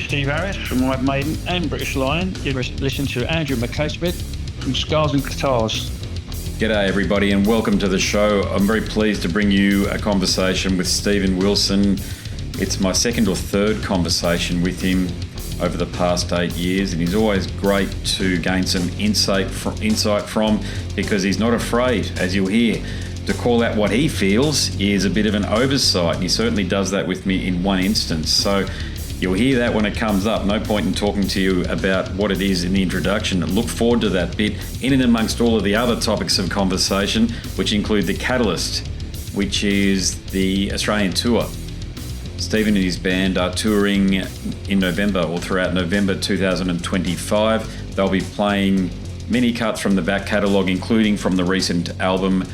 Steve Harris from White Maiden and British Lion. You're listening to Andrew McCaskey from Scars and Guitars. G'day everybody and welcome to the show. I'm very pleased to bring you a conversation with Stephen Wilson. It's my second or third conversation with him over the past 8 years, and he's always great to gain some insight from because he's not afraid, as you'll hear, to call out what he feels is a bit of an oversight, and he certainly does that with me in one instance. So you'll hear that when it comes up. No point in talking to you about what it is in the introduction. Look forward to that bit in and amongst all of the other topics of conversation, which include the catalyst, which is the Australian tour. Stephen and his band are touring in November or throughout November 2025. They'll be playing many cuts from the back catalogue, including from the recent album,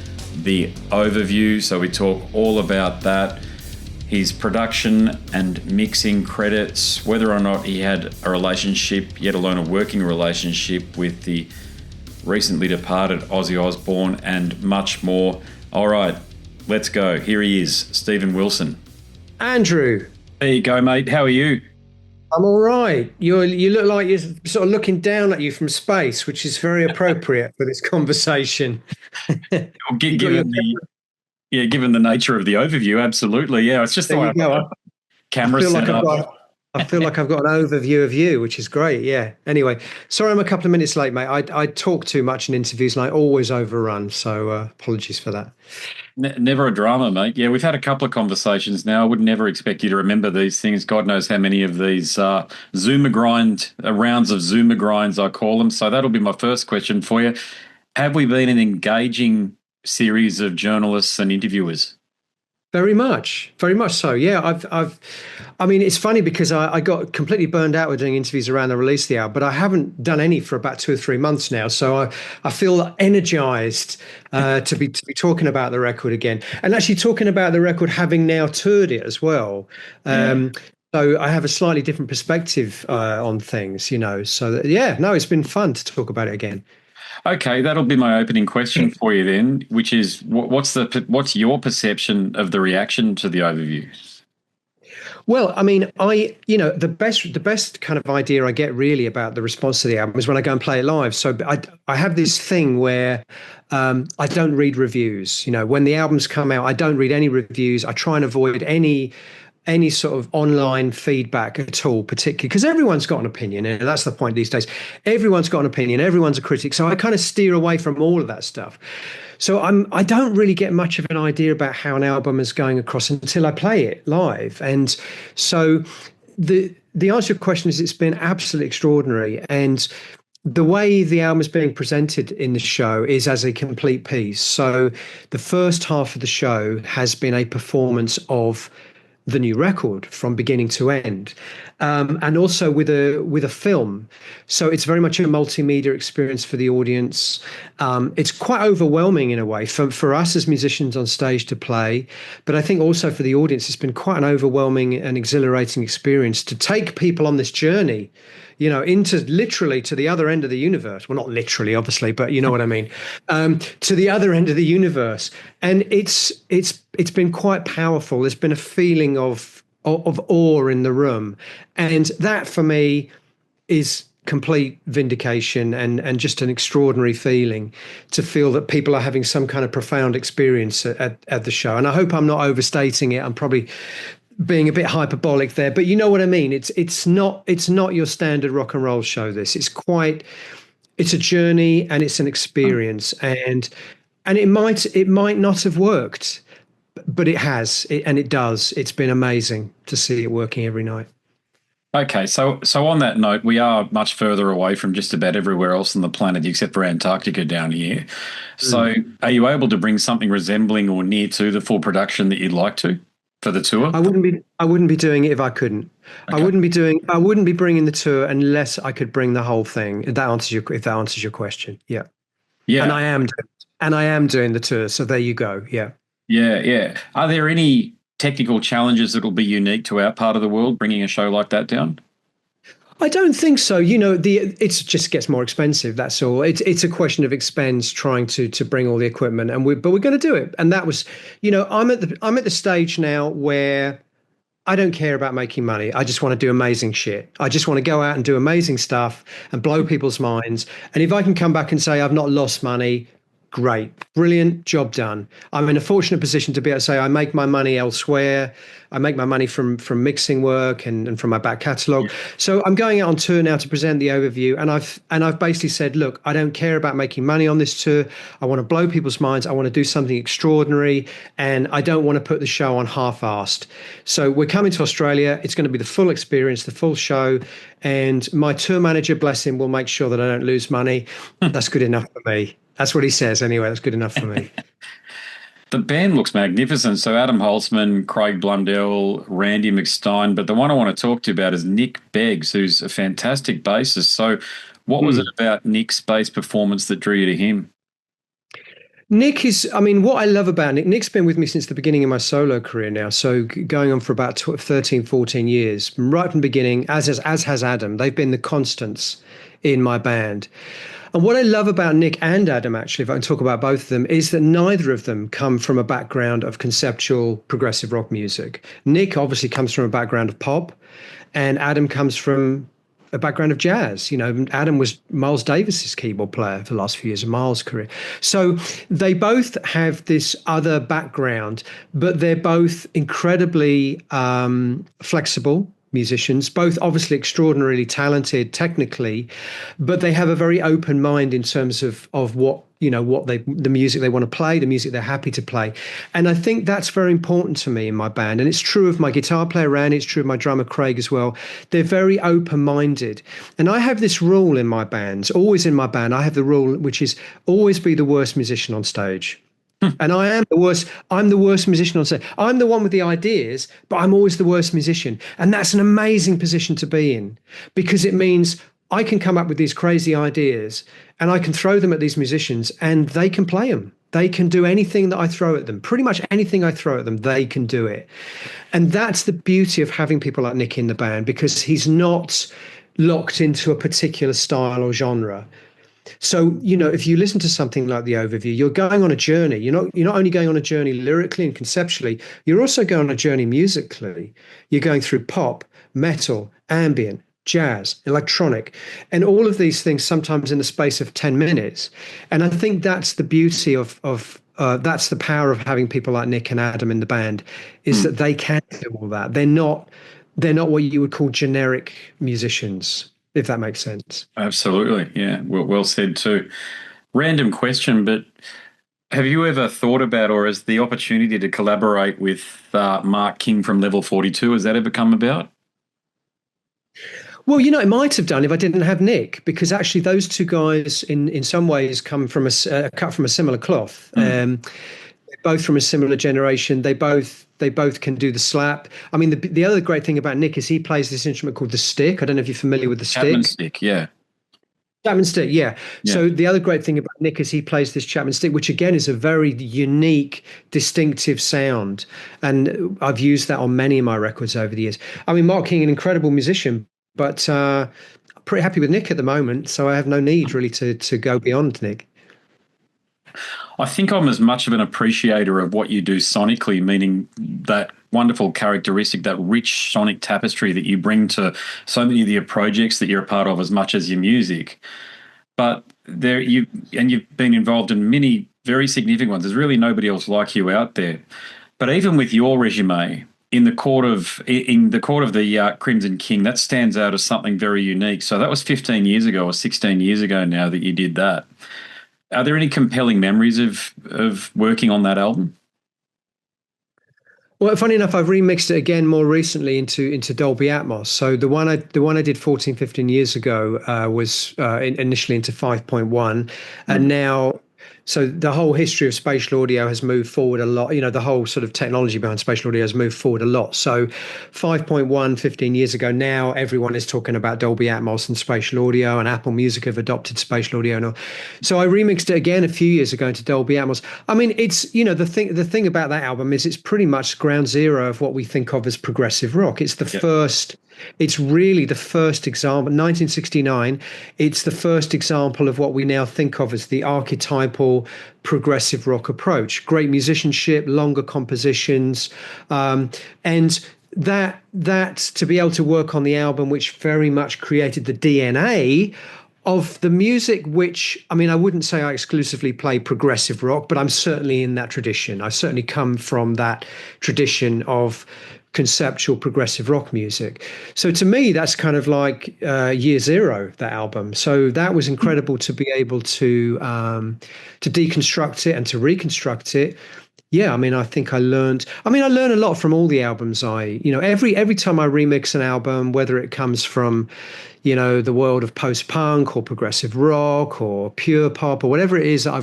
The Overview. So we talk all about that, his production and mixing credits, whether or not he had a relationship, yet alone a working relationship, with the recently departed Ozzy Osbourne, and much more. All right, let's go. Here he is, Stephen Wilson. Andrew. There you go, mate. How are you? I'm all right. You look like you're sort of looking down at you from space, which is very appropriate for this conversation. Given the nature of the overview, absolutely. Yeah, it's just the way camera set up. I feel like I've got an overview of you, which is great. Yeah. Anyway, sorry I'm a couple of minutes late, mate. I talk too much in interviews and I always overrun, so apologies for that. Never a drama, mate. Yeah, we've had a couple of conversations now. I would never expect you to remember these things. God knows how many of these rounds of Zoomer grinds, I call them. So that'll be my first question for you. Have we been an engaging series of journalists and interviewers? Very much so. Yeah, I mean, it's funny because I got completely burned out with doing interviews around the release of the album, but I haven't done any for about 2 or 3 months now. So I feel energized to be talking about the record again, and actually talking about the record, having now toured it as well. So I have a slightly different perspective on things, you know. So it's been fun to talk about it again. Okay, that'll be my opening question for you then, which is what's your perception of the reaction to the overview? Well, I mean, the best kind of idea I get really about the response to the album is when I go and play it live. So I have this thing where I don't read reviews. You know, when the albums come out, I don't read any reviews. I try and avoid any sort of online feedback at all, particularly because everyone's got an opinion, and that's the point these days. Everyone's got an opinion, everyone's a critic. So I kind of steer away from all of that stuff. So I don't really get much of an idea about how an album is going across until I play it live. And so the answer to your question is it's been absolutely extraordinary. And the way the album is being presented in the show is as a complete piece. So the first half of the show has been a performance of the new record from beginning to end, and also with a film. So it's very much a multimedia experience for the audience. It's quite overwhelming in a way for us as musicians on stage to play, but I think also for the audience, it's been quite an overwhelming and exhilarating experience to take people on this journey, you know, into literally to the other end of the universe. Well, not literally, obviously, but you know what I mean. To the other end of the universe, and it's been quite powerful. There's been a feeling of awe in the room, and that for me is complete vindication and just an extraordinary feeling to feel that people are having some kind of profound experience at the show. And I hope I'm not overstating it. I'm probably being a bit hyperbolic there, but you know what I mean. It's not your standard rock and roll show. It's a journey and it's an experience, and it might not have worked, but it has, and it does. It's been amazing to see it working every night. Okay, so on that note, we are much further away from just about everywhere else on the planet except for Antarctica down here. So are you able to bring something resembling or near to the full production that you'd like to for the tour? I wouldn't be doing it if I couldn't. Okay. I wouldn't be bringing the tour unless I could bring the whole thing. If that answers your question. Yeah. Yeah. And I am doing the tour. So there you go. Yeah. Yeah. Yeah. Are there any technical challenges that will be unique to our part of the world bringing a show like that down? I don't think so. You know, it just gets more expensive. That's all. It's a question of expense trying to bring all the equipment, but we're going to do it. And that was, you know, I'm at the stage now where I don't care about making money. I just want to do amazing shit. I just want to go out and do amazing stuff and blow people's minds. And if I can come back and say I've not lost money, great, brilliant, job done. I'm in a fortunate position to be able to say I make my money elsewhere. I make my money from mixing work and from my back catalogue. Yeah. So I'm going out on tour now to present the overview, and I've basically said, look, I don't care about making money on this tour. I want to blow people's minds. I want to do something extraordinary, and I don't want to put the show on half-assed. So we're coming to Australia. It's going to be the full experience, the full show, and my tour manager, bless him, will make sure that I don't lose money. That's good enough for me. That's what he says anyway. That's good enough for me. The band looks magnificent. So Adam Holtzman, Craig Blundell, Randy McStein. But the one I want to talk to you about is Nick Beggs, who's a fantastic bassist. So what was it about Nick's bass performance that drew you to him? Nick is, I mean, what I love about Nick's been with me since the beginning of my solo career now. So going on for about 13, 14 years, right from the beginning, as has Adam. They've been the constants in my band. And what I love about Nick and Adam, actually, if I can talk about both of them, is that neither of them come from a background of conceptual progressive rock music. Nick obviously comes from a background of pop, and Adam comes from a background of jazz. You know, Adam was Miles Davis's keyboard player for the last few years of Miles' career. So they both have this other background, but they're both incredibly flexible musicians, both obviously extraordinarily talented technically, but they have a very open mind in terms of what, you know, the music they want to play, the music they're happy to play. And I think that's very important to me in my band. And it's true of my guitar player, Randy, it's true of my drummer, Craig, as well. They're very open-minded. And I have this rule in my bands, always in my band, I have the rule, which is always be the worst musician on stage. And I am the worst. I'm the worst musician on stage. I'm the one with the ideas, but I'm always the worst musician. And that's an amazing position to be in, because it means I can come up with these crazy ideas and I can throw them at these musicians and they can play them. They can do anything that I throw at them. Pretty much anything I throw at them, they can do it. And that's the beauty of having people like Nick in the band, because he's not locked into a particular style or genre. So, you know, if you listen to something like the overview, you're going on a journey. You're not only going on a journey lyrically and conceptually, you're also going on a journey musically. You're going through pop, metal, ambient, jazz, electronic, and all of these things sometimes in the space of 10 minutes. And I think that's the beauty of that's the power of having people like Nick and Adam in the band, is that they can do all that. They're not what you would call generic musicians, if that makes sense. Absolutely, yeah. Well said too. Random question, but have you ever thought about, or has the opportunity to collaborate with Mark King from Level 42, has that ever come about? Well, you know, it might have done if I didn't have Nick, because actually those two guys in some ways come from cut from a similar cloth. Both from a similar generation. They both can do the slap. I mean, the other great thing about Nick is he plays this instrument called the stick. I don't know if you're familiar with the Chapman stick. Stick, yeah. Chapman stick, yeah. So the other great thing about Nick is he plays this Chapman stick, which again is a very unique, distinctive sound. And I've used that on many of my records over the years. I mean, Mark King, an incredible musician, but I'm pretty happy with Nick at the moment. So I have no need really to go beyond Nick. I think I'm as much of an appreciator of what you do sonically, meaning that wonderful characteristic, that rich sonic tapestry that you bring to so many of your projects that you're a part of, as much as your music. But you've been involved in many very significant ones. There's really nobody else like you out there. But even with your resume in the court of the Crimson King, that stands out as something very unique. So that was 15 years ago or 16 years ago now that you did that. Are there any compelling memories of working on that album? Well, funny enough, I've remixed it again more recently into Dolby Atmos. So the one I did 14, 15 years ago was initially into 5.1, and now. So the whole history of spatial audio has moved forward a lot. You know, the whole sort of technology behind spatial audio has moved forward a lot. So 5.1, 15 years ago, now everyone is talking about Dolby Atmos and spatial audio, and Apple Music have adopted spatial audio and all. So I remixed it again a few years ago into Dolby Atmos. I mean, it's, you know, the thing about that album is it's pretty much ground zero of what we think of as progressive rock. It's the first. It's really the first example, 1969, it's the first example of what we now think of as the archetypal progressive rock approach. Great musicianship, longer compositions, and that to be able to work on the album, which very much created the DNA of the music, which, I mean, I wouldn't say I exclusively play progressive rock, but I'm certainly in that tradition. I certainly come from that tradition of conceptual progressive rock music. So to me, that's kind of like year zero, that album. So that was incredible to be able to deconstruct it and to reconstruct it. Yeah, I mean, I think I learned. I mean, I learn a lot from all the albums. Every time I remix an album, whether it comes from, the world of post-punk or progressive rock or pure pop or whatever it is that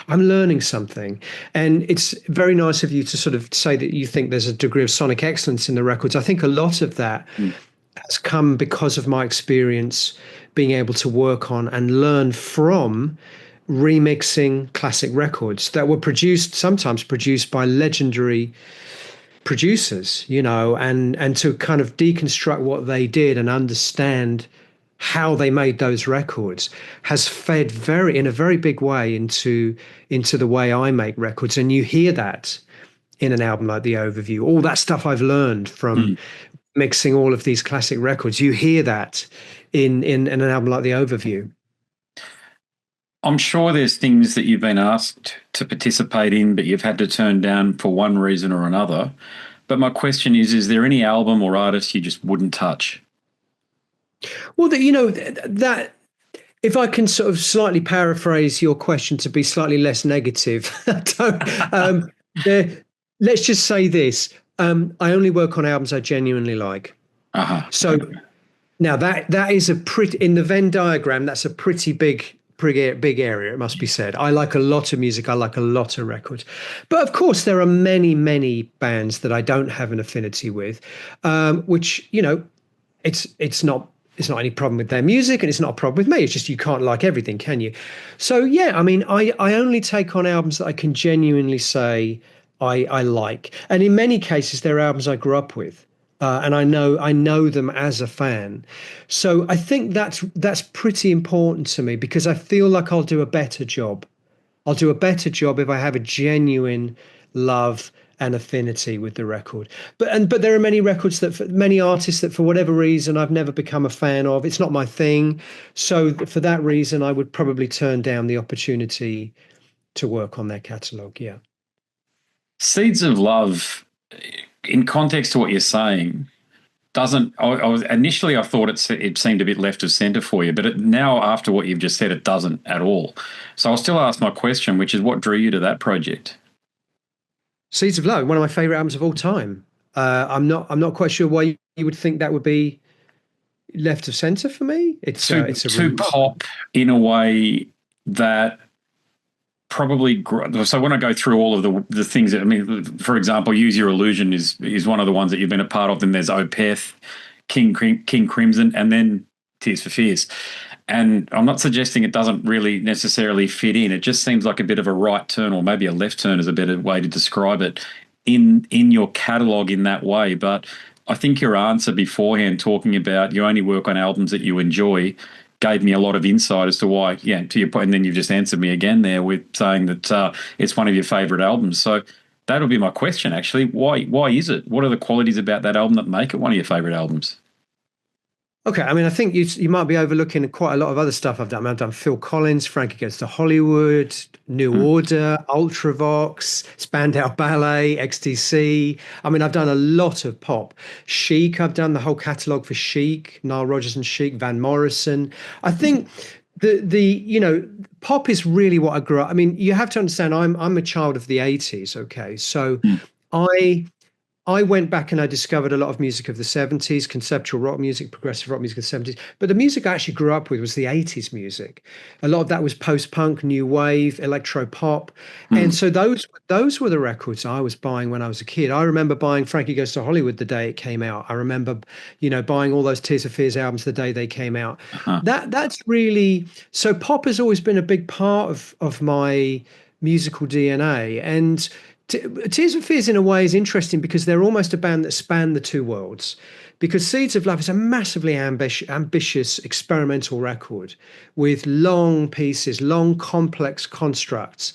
I'm learning something. And it's very nice of you to sort of say that you think there's a degree of sonic excellence in the records. I think a lot of that has come because of my experience being able to work on and learn from remixing classic records that were sometimes produced by legendary producers, and to kind of deconstruct what they did and understand how they made those records has fed in a very big way into the way I make records. And you hear that in an album like The Overview, all that stuff I've learned from mixing all of these classic records. You hear that in an album like The Overview. I'm sure there's things that you've been asked to participate in, but you've had to turn down for one reason or another. But my question is there any album or artist you just wouldn't touch? Well, that if I can sort of slightly paraphrase your question to be slightly less negative, let's just say this. I only work on albums I genuinely like. So now that is in the Venn diagram, that's a pretty big area, it must be said. I like a lot of music. I like a lot of records. But of course, there are many, many bands that I don't have an affinity with, which, it's not any problem with their music and it's not a problem with me. It's just you can't like everything, can you? So, yeah, I mean, I only take on albums that I can genuinely say I like. And in many cases, they're albums I grew up with. And I know them as a fan. So I think that's pretty important to me because I feel like I'll do a better job. I'll do a better job if I have a genuine love and affinity with the record. But there are many many artists that for whatever reason I've never become a fan of. It's not my thing. So for that reason, I would probably turn down the opportunity to work on their catalogue. Yeah. Seeds of Love, in context to what you're saying, initially I thought it seemed a bit left of centre for you, but now after what you've just said, it doesn't at all. So I'll still ask my question, which is what drew you to that project? Seeds of Love, one of my favourite albums of all time. I'm not quite sure why you would think that would be left of centre for me. It's too pop in a way that probably. So when I go through all of the things that, I mean, for example, Use Your Illusion is one of the ones that you've been a part of. Then there's Perth, King Crimson, and then Tears for Fears. And I'm not suggesting it doesn't really necessarily fit in. It just seems like a bit of a right turn, or maybe a left turn is a better way to describe it, in your catalogue in that way. But I think your answer beforehand, talking about you only work on albums that you enjoy, gave me a lot of insight as to why, to your point, and then you've just answered me again there with saying that it's one of your favourite albums. So that'll be my question, actually. Why is it? What are the qualities about that album that make it one of your favourite albums? Okay, I mean, I think you might be overlooking quite a lot of other stuff I've done. I mean, I've done Phil Collins, Frankie Goes to Hollywood, New Order, Ultravox, Spandau Ballet, XTC. I mean, I've done a lot of pop. Chic, I've done the whole catalogue for Chic, Nile Rodgers and Chic, Van Morrison. I think the pop is really what I grew up. I mean, you have to understand, I'm a child of the 80s, okay? So I went back and I discovered a lot of music of the 70s, conceptual rock music, progressive rock music of the 70s. But the music I actually grew up with was the 80s music. A lot of that was post-punk, new wave, electro-pop. And so those were the records I was buying when I was a kid. I remember buying Frankie Goes to Hollywood the day it came out. I remember, buying all those Tears for Fears albums the day they came out. That's really... So pop has always been a big part of my musical DNA. And Tears for Fears in a way is interesting because they're almost a band that span the two worlds, because Seeds of Love is a massively ambitious experimental record with long pieces, long complex constructs.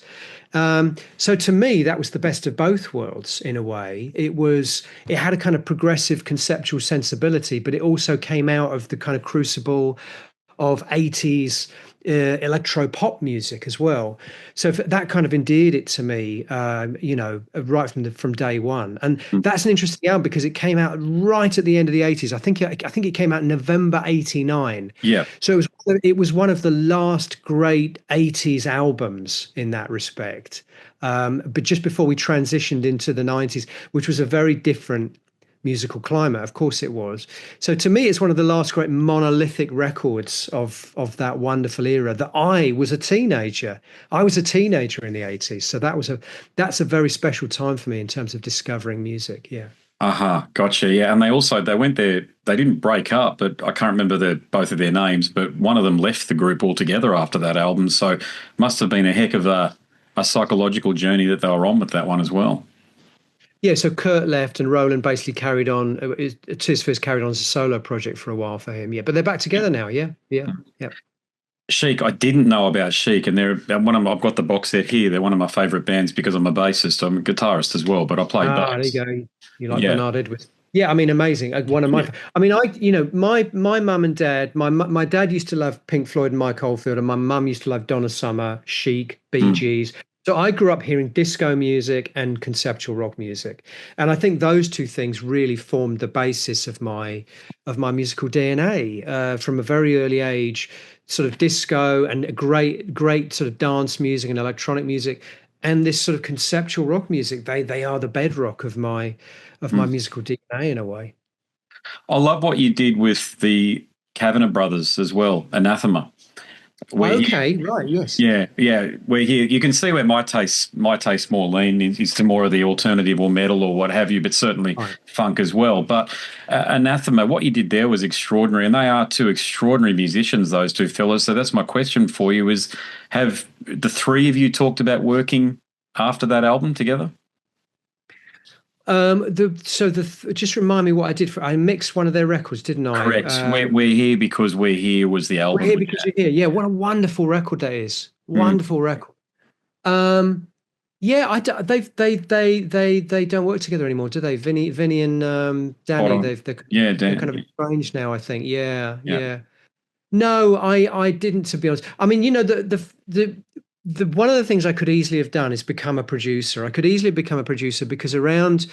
So to me, that was the best of both worlds in a way. It had a kind of progressive conceptual sensibility, but it also came out of the kind of crucible of 80s electro pop music as well. So that kind of endeared it to me, right from day one. And that's an interesting album because it came out right at the end of the 80s. I think it came out in November 89. Yeah. So it was one of the last great 80s albums in that respect. But just before we transitioned into the 90s, which was a very different musical climate. Of course it was. So to me, it's one of the last great monolithic records of that wonderful era that I was a teenager. I was a teenager in the 80s. So that's a very special time for me in terms of discovering music. Yeah. Gotcha. Yeah. And they went there, they didn't break up, but I can't remember both of their names, but one of them left the group altogether after that album. So must have been a heck of a psychological journey that they were on with that one as well. Yeah, so Kurt left and Roland basically carried on. Tears for Fears carried on as a solo project for a while for him. Yeah, but they're back together now. Yeah. Chic, I didn't know about Chic, and I've got the box set here. They're one of my favourite bands because I'm a bassist. I'm a guitarist as well, but I play bass. There you go. You like Bernard Edwards? Yeah, I mean, amazing. One of my, I mean, my mum and dad. My dad used to love Pink Floyd and Mike Oldfield, and my mum used to love Donna Summer, Chic, Bee Gees. So I grew up hearing disco music and conceptual rock music, and I think those two things really formed the basis of my musical DNA from a very early age. Sort of disco and great sort of dance music and electronic music, and this sort of conceptual rock music. They are the bedrock of my musical DNA in a way. I love what you did with the Kavanagh brothers as well, Anathema. Right, yes. Yeah. We're here. You can see where my taste more lean is to more of the alternative or metal or what have you, but certainly funk as well. But Anathema, what you did there was extraordinary, and they are two extraordinary musicians, those two fellas. So that's my question for you: is have the three of you talked about working after that album together? Just remind me what I did. I mixed one of their records, didn't I? Correct. We're here because we're here was the album. We're here because you're here. Yeah, what a wonderful record that is. Wonderful record. Yeah, they don't work together anymore, do they? Vinny and Danny. They're kind of estranged now, I think. Yeah. No, I didn't, to be honest. I mean, the one of the things I could easily have done is become a producer. I could easily become a producer because around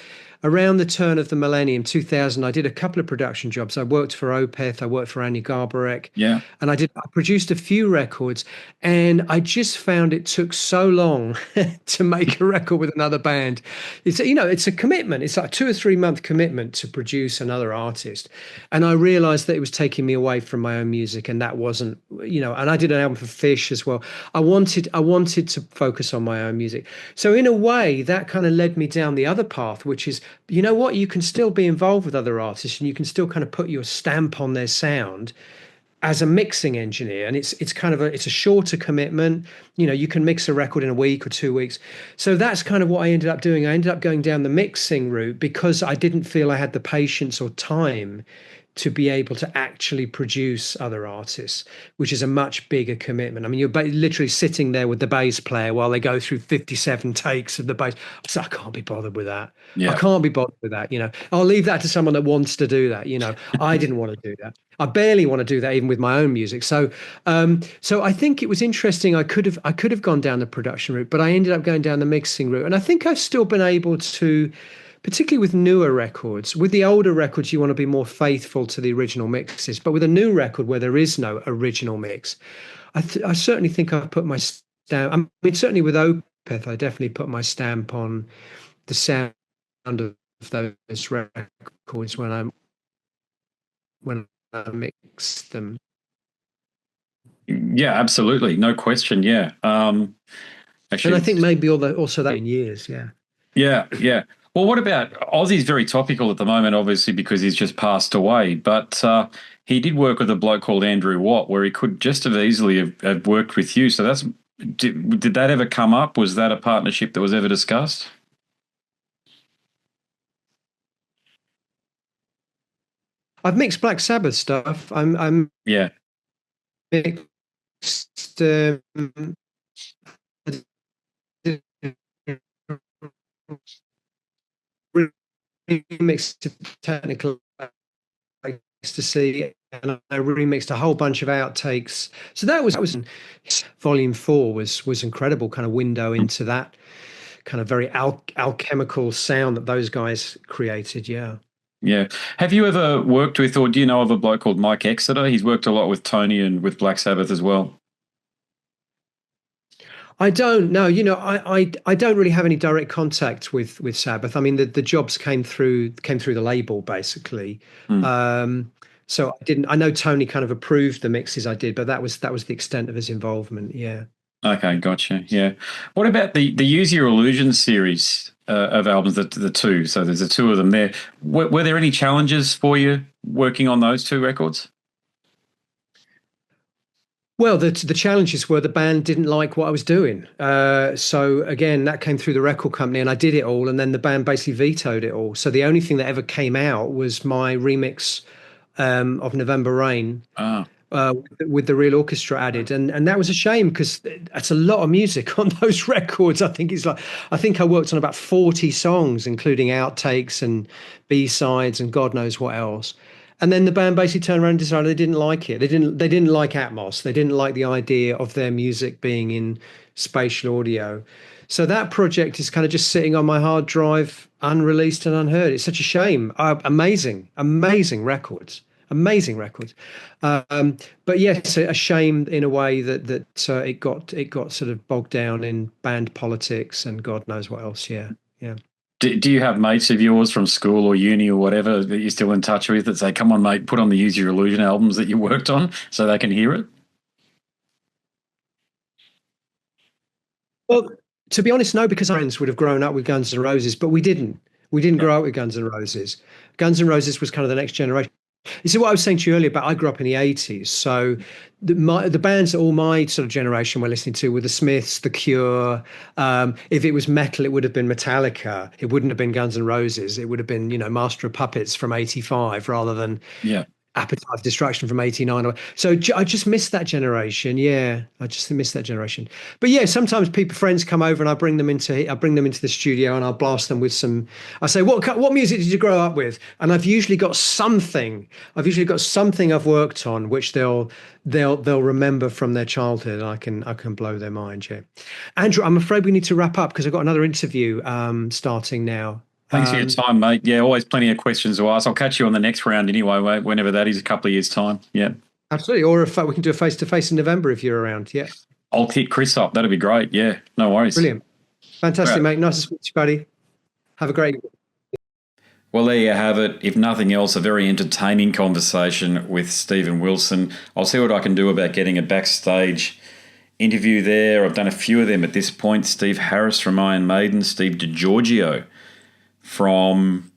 the turn of the millennium, 2000, I did a couple of production jobs. I worked for Opeth, I worked for Annie Garbarek. Yeah. And I produced a few records, and I just found it took so long to make a record with another band. It's a commitment. It's like a 2 or 3 month commitment to produce another artist. And I realized that it was taking me away from my own music, and that wasn't, and I did an album for Fish as well. I wanted to focus on my own music. So in a way, that kind of led me down the other path, which is, you know what, you can still be involved with other artists and you can still kind of put your stamp on their sound as a mixing engineer. And it's a shorter commitment. You can mix a record in a week or 2 weeks. So that's kind of what I ended up doing. I ended up going down the mixing route because I didn't feel I had the patience or time to be able to actually produce other artists, which is a much bigger commitment. I mean, you're literally sitting there with the bass player while they go through 57 takes of the bass. So I can't be bothered with that. Yeah. I can't be bothered with that. I'll leave that to someone that wants to do that. I didn't want to do that. I barely want to do that even with my own music. So I think it was interesting. I could have gone down the production route, but I ended up going down the mixing route. And I think I've still been able to, particularly with newer records. With the older records, you want to be more faithful to the original mixes. But with a new record where there is no original mix, I certainly think I've put my stamp. I mean, certainly with Opeth, I definitely put my stamp on the sound of those records when I mix them. Yeah, absolutely, no question. Yeah, actually, and I think maybe also that in years. Yeah. Well, what about Ozzy's very topical at the moment, obviously, because he's just passed away. But he did work with a bloke called Andrew Watt, where he could just as easily have worked with you. So did that ever come up? Was that a partnership that was ever discussed? I've mixed Black Sabbath stuff. I'm mixed. remixed technical ecstasy, and I remixed a whole bunch of outtakes. So that was volume 4 was incredible, kind of window into that kind of very alchemical sound that those guys created. Yeah. Yeah. Have you ever worked with, or do you know of a bloke called Mike Exeter? He's worked a lot with Tony and with Black Sabbath as well. I don't know. I don't really have any direct contact with Sabbath. I mean, the jobs came through the label basically. So I didn't. I know Tony kind of approved the mixes I did, but that was the extent of his involvement. Yeah. Okay, gotcha. Yeah. What about the Use Your Illusion series of albums? The two. So there's the two of them there. Were there any challenges for you working on those two records? Well, the challenges were the band didn't like what I was doing. So again, that came through the record company, and I did it all, and then the band basically vetoed it all. So the only thing that ever came out was my remix of November Rain. With the real orchestra added, and that was a shame because that's a lot of music on those records. I think I worked on about 40 songs, including outtakes and B-sides and God knows what else. And then the band basically turned around and decided they didn't like it. They didn't like Atmos. They didn't like the idea of their music being in spatial audio. So that project is kind of just sitting on my hard drive, unreleased and unheard. It's such a shame. Amazing records. Amazing records. But yes, a shame in a way that it got sort of bogged down in band politics and God knows what else. Yeah. Yeah. Do you have mates of yours from school or uni or whatever that you're still in touch with that say, come on, mate, put on the Use Your Illusion albums that you worked on so they can hear it? Well, to be honest, no, because our friends would have grown up with Guns N' Roses, but we didn't. We didn't grow up with Guns N' Roses. Guns N' Roses was kind of the next generation. You see what I was saying to you earlier about I grew up in the 80s. So the bands that all my sort of generation were listening to were the Smiths, The Cure. If it was metal, it would have been Metallica. It wouldn't have been Guns N' Roses. It would have been, Master of Puppets from 85 rather than Appetite for Destruction from 89. So I just missed that generation. Yeah, I just missed that generation. But yeah, sometimes friends come over and I bring them into the studio and I'll blast them with some. I say, what music did you grow up with? And I've usually got something. I've worked on which they'll remember from their childhood. And I can blow their mind. Yeah, Andrew, I'm afraid we need to wrap up because I've got another interview starting now. Thanks for your time, mate. Yeah, always plenty of questions to ask. I'll catch you on the next round anyway, whenever that is, a couple of years' time. Yeah. Absolutely. Or if we can do a face-to-face in November if you're around. Yeah. I'll hit Chris up. That'd be great. Yeah, no worries. Brilliant. Fantastic, mate. Nice to speak to you, buddy. Have a great evening. Well, there you have it. If nothing else, a very entertaining conversation with Stephen Wilson. I'll see what I can do about getting a backstage interview there. I've done a few of them at this point. Steve Harris from Iron Maiden, Steve DiGiorgio from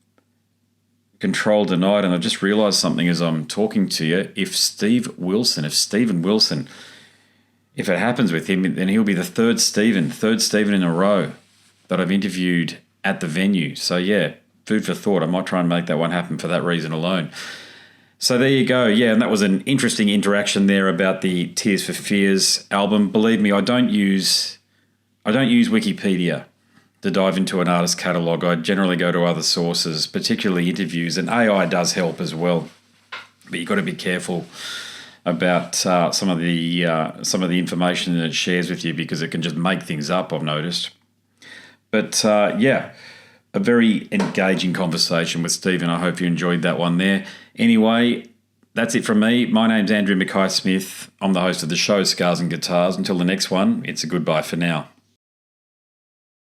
Control Denied, and I just realised something as I'm talking to you. If Stephen Wilson, if it happens with him, then he'll be the third Stephen in a row that I've interviewed at the venue. So yeah, food for thought. I might try and make that one happen for that reason alone. So there you go. Yeah, and that was an interesting interaction there about the Tears for Fears album. Believe me, I don't use Wikipedia to dive into an artist's catalogue. I generally go to other sources, particularly interviews, and AI does help as well. But you've got to be careful about some of the information that it shares with you because it can just make things up, I've noticed. But a very engaging conversation with Stephen. I hope you enjoyed that one there. Anyway, that's it from me. My name's Andrew Mackay-Smith. I'm the host of the show Scars and Guitars. Until the next one, it's a goodbye for now.